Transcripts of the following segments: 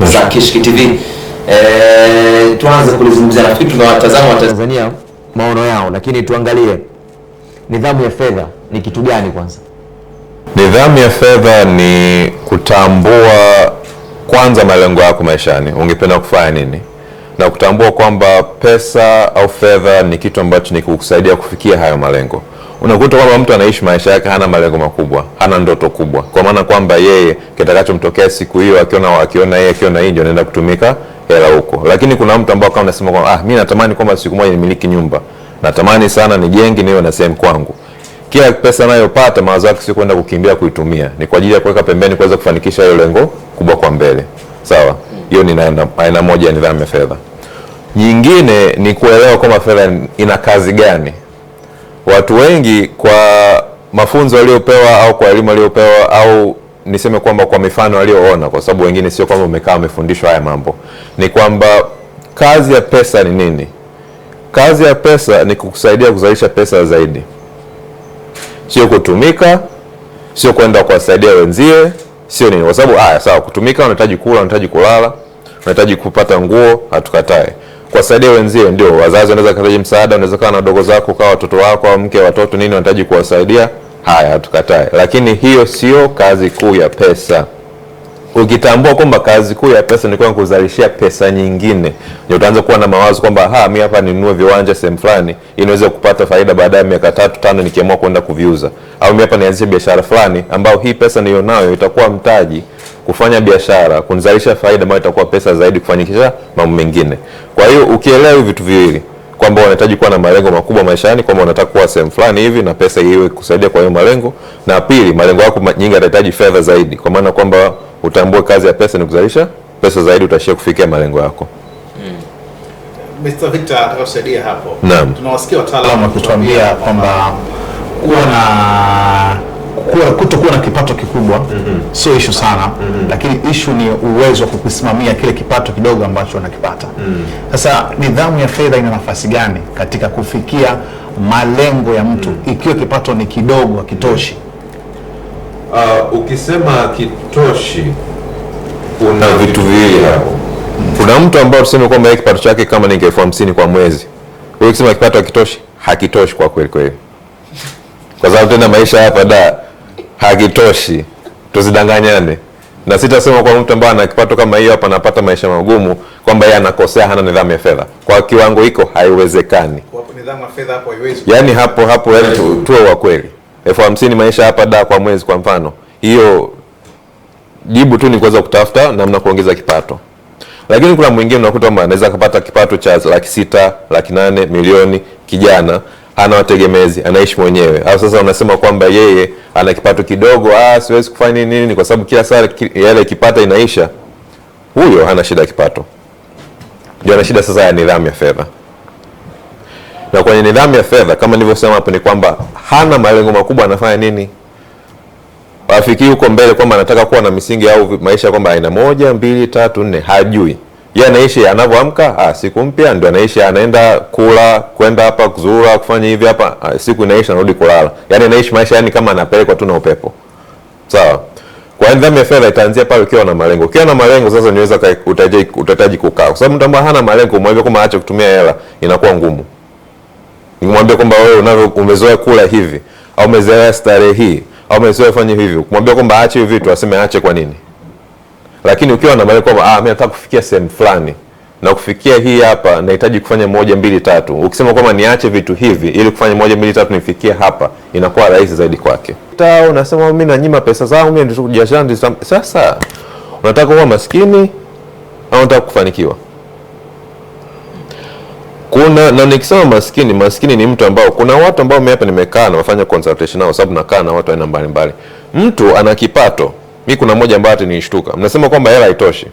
za Kishki TV. Tuanze kulizungumzia rafiki, tunawatazama wa Tanzania maono yao, lakini tuangalie nidhamu ya fedha ni kitu gani kwanza? Nidhamu ya fedha ni kutambua kwanza malengo yako maishani, ungependa kufanya nini, na kutambua kwamba pesa au fedha ni kitu ambacho ni kukusaidia kufikia hayo malengo. Unakuta kwamba mtu anaishi maisha yake hana malengo makubwa, hana ndoto kubwa, kwa maana kwamba yeye kitakachomtokea siku hiyo akiona yeye akiona nje anaenda kutumika hela huko. Lakini kuna mtu ambaye kama anasema kwamba mimi natamani kwamba siku moja nimiliki nyumba, natamani sana nijenge niwe na sehemu kwangu. Kila pesa anayopata mawazo yake sio kwenda kukimbia kuitumia, ni kwa ajili ya kuweka pembeni kuweza kufanikisha hilo lengo kubwa kwa mbele. Sawa? Hiyo ni aina moja ya nidhamu ya fedha. Nyingine ni kuelewa kwamba fedha ina kazi gani. Watu wengi kwa mafunzo waliopewa au kwa elimu waliopewa au niseme kwamba kwa mifano walioona, kwa sababu wengine sio kwamba umekaa wamefundishwa haya mambo, ni kwamba kazi ya pesa ni nini? Kazi ya pesa ni kukusaidia kuzalisha pesa zaidi, sio kutumika, sio kwenda kuwasaidia wenzie, sio nini. Kwa sababu sawa, kutumika unahitaji kula, unahitaji kulala, unahitaji kupata nguo, hatukatae. Kuwasaidia wenzie ndio, wazazi wanaweza kuhitaji msaada, unaweza kuwa na dogo zako, kwa watoto wako au mke, watoto nini, unahitaji kuwasaidia, haya hatukatae. Lakini hiyo sio kazi kuu ya pesa. Ukitambua kwamba kazi kuu ya pesa ni kwa kuzalishia pesa nyingine, ndio utaanza kuwa na mawazo kwamba mimi hapa ninunue viwanja sehemu fulani ili niweze kupata faida baadaye miaka 3-5 nikiamua kwenda kuviuza, au mimi hapa nianzishe biashara fulani ambao hii pesa nilionayo itakuwa mtaji kufanya biashara, kunizalisha faida ambayo itakuwa pesa zaidi kufanikisha mambo mengine. Kwa hiyo ukielewa vitu viwili, kwamba unahitaji kuwa na malengo makubwa maishani, kwamba unataka kuwa sehemu fulani hivi na pesa iwe kusaidia kwa hiyo malengo, na pili, malengo yako nyingi yanahitaji fedha zaidi, kwa maana kwamba utambue kazi ya pesa ni kuzalisha pesa zaidi, utashia kufikia malengo yako. Mr. Victor atakusaidia hapo. Naam. Tunawasikia wataalamu wakituambia kwamba kutokuwa na kipato kikubwa sio issue sana, lakini issue ni uwezo wa kusimamia kile kipato kidogo ambacho unakipata. Sasa nidhamu ya fedha ina nafasi gani katika kufikia malengo ya mtu ikiwa kipato ni kidogo, hakitoshi? Ukisema kitoshi, kuna vitu viwili hapo. Kuna mtu ambaye tuseme kwamba yeye kipato chake kama ni 50,000 kwa mwezi. Wewe ukisema kipato hakitoshi, hakitoshi kwa kweli kweli. Kwa sababu tena maisha hapa hakitoshi. Tusidanganyane. Na sitasema kwa mtu ambaye ana kipato kama hiyo hapa anapata maisha magumu kwamba yeye anakosea, hana nidhamu ya fedha. Kwa kiwango hiko haiwezekani. Kwa nidhamu ya fedha hapo haiwezi. Yaani hapo tuwe wa kweli. 50,000 maisha hapa kwa mwezi kwa mfano. Hiyo jibu tu ni kuweza kutafuta namna kuongeza kipato. Lakini kuna mwingine unakuta kwamba anaweza kupata kipato cha 600,000, 800,000, milioni, kijana hana wategemezi, anaishi mwenyewe. Au sasa unasema kwamba yeye ana kipato kidogo, siwezi kufanya nini kwa sababu kila saa yale kipata inaisha. Huyo hana shida ya kipato. Ndio ana shida sasa ya nidhamu ya fedha. Na kwenye nidhamu ya fedha kama nilivyosema hapo ni kwamba hana malengo makubwa, anafanya nini? Wafikiri huko mbele kwamba anataka kuwa na misingi au maisha kwamba aina 1, 2, 3, 4, hajui. Yeye anaishi anavyoamka, siku mpya ndio anaishi, anaenda kula, kwenda hapa kuzura, kufanya hivi hapa, siku inaisha anarudi kulala. Yaani anaishi maisha kama anapelekwa tu na upepo. Sawa? Kwa nidhamu ya fedha itaanzia pale ukiwa na malengo. Ukiwa na malengo sasa niweza utahitaji kukaa. Kwa sababu mtu ambaye hana malengo umwambie kwamba aache kutumia hela inakuwa ngumu. Nimwambie kwamba wewe umezoea kula hivi au umezoea starehe hii au umezoea kufanya hivi, kumwambia kwamba aache hivi vitu, aseme aache kwa nini? Lakini ukiwa na malengo kwamba mimi nataka kufikia sehemu fulani na kufikia hii hapa nahitaji kufanya 1, 2, 3. Ukisema kwamba niache vitu hivi ili kufanya 1, 2, 3 nifikie hapa, inakuwa rahisi zaidi kwake. Unasema mimi nanyima pesa zangu, mimi ndio biashara ndio. Sasa unataka kuwa maskini au unataka kufanikiwa? Na nikisema maskini ni mtu ambao kuna watu ambao mimi hapa nimekaa na wafanya consultation nao, sababu nakaa na watu aina mbalimbali. Mtu ana kipato, mimi kuna mmoja ambaye nilishtuka. Mnasema kwamba hela haitoshi.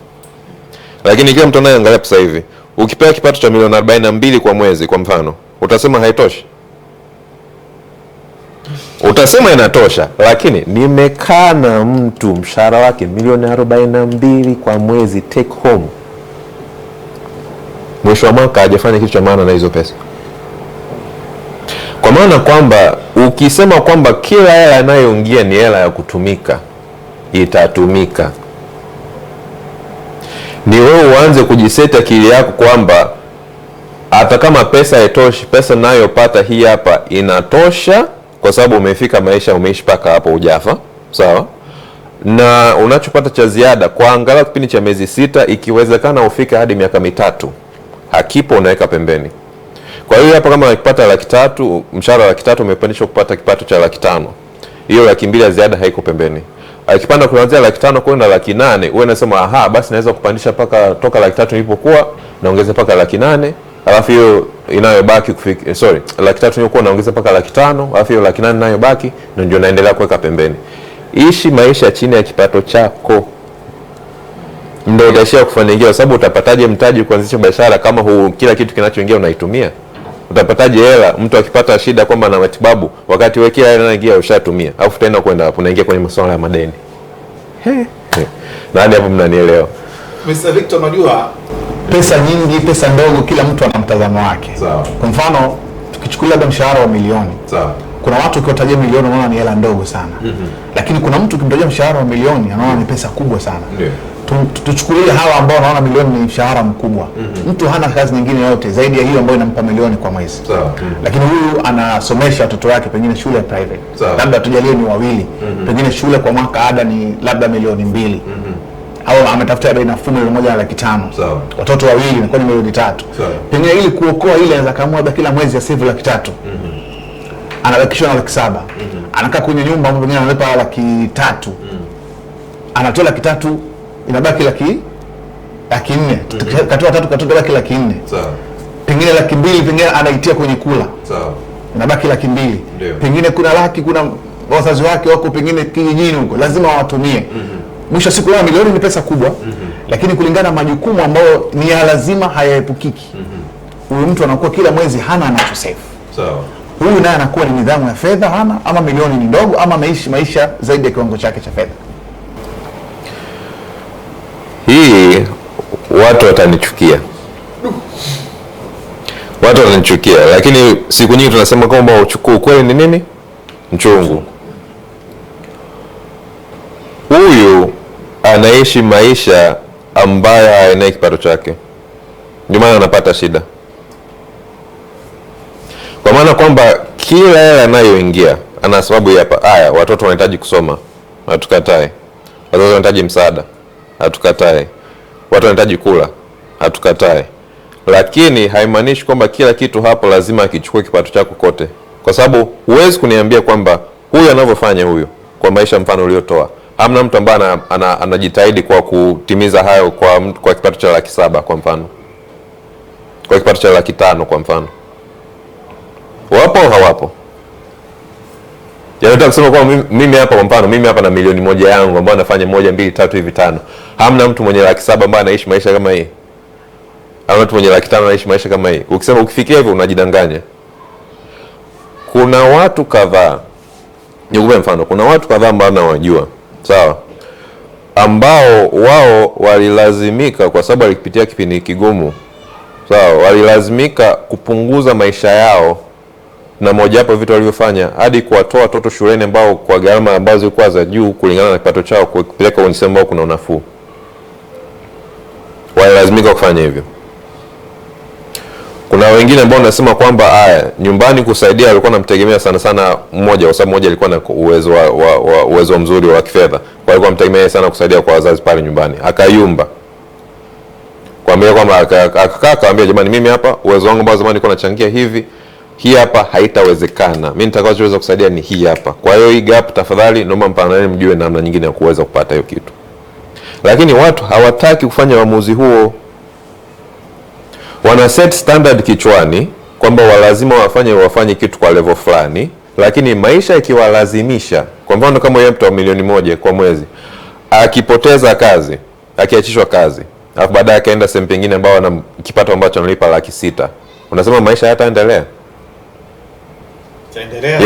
Lakini kila mtu anayeangalia sasa hivi, ukipewa kipato cha milioni 42 kwa mwezi kwa mfano, utasema haitoshi? Utasema inatosha, lakini nimekaa na mtu mshahara wake milioni 42 kwa mwezi take home. Mwisho wa mwaka hajafanya kitu cha maana na hizo pesa. Kwa maana kwamba ukisema kwamba kila hela inayoingia ni hela ya kutumika, itatumika. Ni wewe uanze kujiseti akili yako kwamba hata kama pesa haitoshi, pesa ninayopata hii hapa inatosha, kwa sababu umefika maisha, umeishi paka hapo hujafa, sawa? Na unachopata cha ziada kwa angalau kipindi cha miezi 6, ikiwezekana ufike hadi miaka 3, hakipo unaweka pembeni. Kwa hiyo hapa kama unapata 300,000, mshahara wa 300,000 umepandishwa kupata kipato cha 500,000, hiyo 200,000 ya ziada haiko pembeni. Akipanda kuanzia 500,000 kwenda 800,000, wewe unasema aha, basi naweza kupandisha paka toka 300,000 nilipokuwa naongeza paka 800,000, alafu hiyo inayobaki kufika 300,000 nilikuwa naongeza paka 500,000, alafu hiyo 800,000 inayobaki ndio naendelea kuweka pembeni. Ishi maisha chini ya kipato chako, ndio utaishia kufanikiwa. Sababu utapataje mtaji kuanzisha biashara kama kila kitu kinachoingia unaitumia? Utapataje hela mtu akipata shida kwamba na matibabu, wakati wewe kila hela inaingia ushatumia, alafu tena kwenda hapo unaingia kwenye masuala ya madeni? Nani hapo mnanielewa? Mr. Victor, unajua pesa nyingi, pesa ndogo, kila mtu ana mtazamo wake. Sawa. Kwa mfano tukichukulia labda mshahara wa milioni. Sawa. Kuna watu ukiwatajia milioni wanaona ni hela ndogo sana. Lakini kuna mtu ukimtajia mshahara wa milioni anaona ni pesa kubwa sana. Ndio. Tuchukulie hawa ambao wanaona milioni ni mshahara mkubwa. Mtu hana kazi nyingine yote zaidi ya hiyo ambayo inampa milioni kwa mwezi. Sawa. Lakini huyu anasomesha watoto wake pengine shule ya private. Labda tujalie ni wawili. Pengine shule kwa mwaka ada ni labda milioni 2. Au ametafuta bei nafuu milioni 1.5. Sawa. Watoto wawili inakuwa ni milioni 3. Pengine ili kuokoa ile anaweza kamua kila mwezi ya save 300,000. Anabakishwa na 700,000. Anakaa kwenye nyumba ambapo pengine analipa 300,000. Anatoa 300,000, inabaki 400,000. Katoa 3 katoa baki 400,000. Sawa. Pengine 200,000 pengine anaitia kwenye kula. Sawa. Inabaki 200,000. Pengine kuna 100,000, kuna wazazi wake wako pengine kijijini huko, lazima wawatumie. Mwisho siku ya milioni ni pesa kubwa. Lakini kulingana na majukumu ambayo ni ya lazima hayaepukiki. Huyu mtu anakuwa kila mwezi hana anacho save. Sawa. Huyu naye anakuwa ni nidhamu ya fedha hana, ama milioni ni ndogo, ama maisha zaidi ya kiwango chake cha fedha. Hii watu watanichukia. Watu watanichukia, lakini siku nyingi tunasema kwamba ukweli ni nini? Mchungu. Huyu anaishi maisha ambayo hayanai kipato chake, ndio maana anapata shida. Kwa maana kwamba kila hela anayoingia ana sababu hapa. Haya, watoto wanahitaji kusoma, hatukatae. Watoto wanahitaji msaada, hatukatae. Watu wanahitaji kula, hatukatae. Lakini haimaanishi kwamba kila kitu hapo lazima akichukue kipato chako kote. Kwa sababu huwezi kuniambia kwamba huyu anavyofanya huyu kwa maisha mfano uliotoa, hamna mtu ambaye anajitahidi kwa kutimiza hayo kwa kipato cha 700,000 kwa mfano. Kwa kipato cha 500,000 kwa mfano. Wapo au hawapo? Nataka kusema kwa mimi hapa kwa mfano, mimi hapa na milioni 1 yangu ambayo nafanya 1, 2, 3 hivi 5. Hamna mtu mwenye 700,000 ambaye anaishi maisha kama hii. Hamna mtu mwenye 500,000 anaishi maisha kama hii. Ukisema ukifikia hivyo unajidanganya. Kuna watu kadhaa. Nikupe mfano, kuna watu kadhaa ambao nawajua. Sawa? Ambao wao walilazimika kwa sababu walipitia kipindi kigumu. Sawa, walilazimika kupunguza maisha yao, na moja hapo vitu walivyofanya hadi kuwatoa watoto shuleni ambao kwa gharama ambazo zilikuwa za juu kulingana na kipato chao kupeleka kwenye sehemu ambao kuna unafuu. Walilazimika kufanya hivyo. Kuna wengine ambao wanasema kwamba nyumbani kusaidia walikuwa namtegemea sana mmoja, kwa sababu mmoja alikuwa na uwezo mzuri wa kifedha. Kwa alikuwa mtegemea sana kusaidia kwa wazazi pale nyumbani. Akayumba. Kwambia kwamba akaambia jamani, mimi hapa uwezo wangu ambao zamani nilikuwa nachangia hivi, hii hapa haitawezekana. Mimi nitakachoweza kusaidia ni hii hapa. Kwa hiyo hii gap tafadhali naomba mpanane mjue namna nyingine ya kuweza kupata hiyo kitu. Lakini watu hawataki kufanya uamuzi huo. Wana set standard kichwani kwamba lazima wafanye kitu kwa level fulani, lakini maisha ikiwalazimisha, kwa mfano kama yeye mtu wa milioni 1 kwa mwezi, akipoteza kazi, akiachishwa kazi, alafu baadaye akaenda sehemu nyingine ambao ana kipato ambacho analipa 600,000. Unasema maisha yataendelea?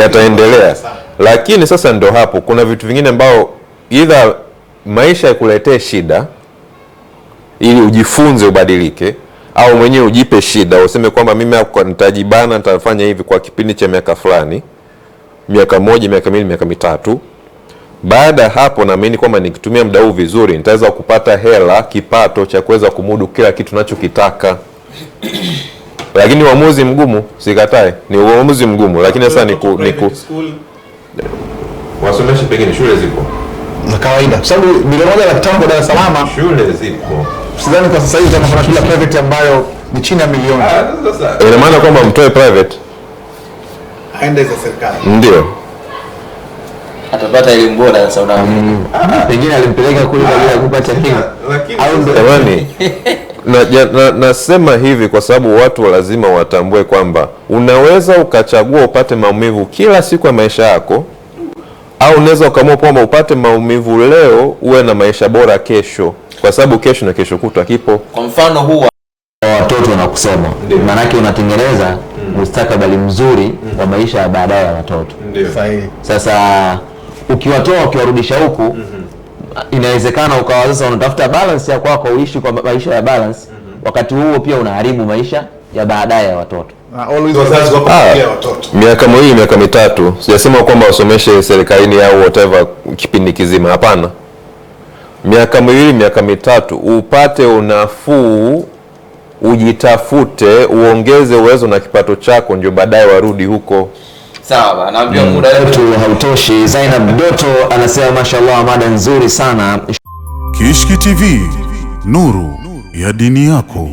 Yataendelea. Lakini sasa ndio hapo kuna vitu vingine ambao either maisha yakuletee shida ili ujifunze ubadilike, au mwenyewe ujipe shida useme kwamba mimi hapa nitajibana, nitafanya hivi kwa kipindi cha miaka fulani, miaka 1, miaka 2, miaka 3, Baada ya hapo naamini kwamba nikitumia muda huu vizuri nitaweza kupata hela, kipato cha kuweza kumudu kila kitu ninachokitaka. Lakini uamuzi mgumu, sikatae. Ni uamuzi mgumu, lakini sasa wasomeshe pengine shule zipo za kawaida. Kwa sababu milioni 1.5 Dar es Salaam shule zipo. Sidhani kwa sasa hivi kama kuna shule private ambayo ni chini ya milioni. Ina maana kwamba mtoe private aende za serikali. Ndio. Atapata elimu bora sasa unaamini. Pengine alimpeleka kule kwa ajili ya kupata elimu. Au ndio jamani. Nasema hivi kwa sababu watu lazima watambue kwamba unaweza ukachagua upate maumivu kila siku ya maisha yako, au unaweza ukaamua kwamba upate maumivu leo uwe na maisha bora kesho, kwa sababu kesho na kesho kutwa kipo. Kwa mfano huu wa watoto na kusoma, maana yake unatengeneza mustakabali mzuri wa maisha ya baadaye ya watoto. Sahihi. Sasa ukiwatoa ukiwarudisha huku inawezekana ukawa sasa unatafuta balance ya kwako uishi kwa maisha ya balance, wakati huo pia unaharibu maisha ya baadaye ya watoto. Miaka miwili, miaka mitatu, sijasema kwamba wasomeshe serikalini au whatever kipindi kizima, hapana. Miaka miwili, miaka mitatu upate unafuu, ujitafute, uongeze uwezo na kipato chako, ndio baadaye warudi huko. Sawa, naambia muda wetu hautoshi. Zainab Doto anasema mashallah, mada nzuri sana. Kishki TV, nuru ya dini yako.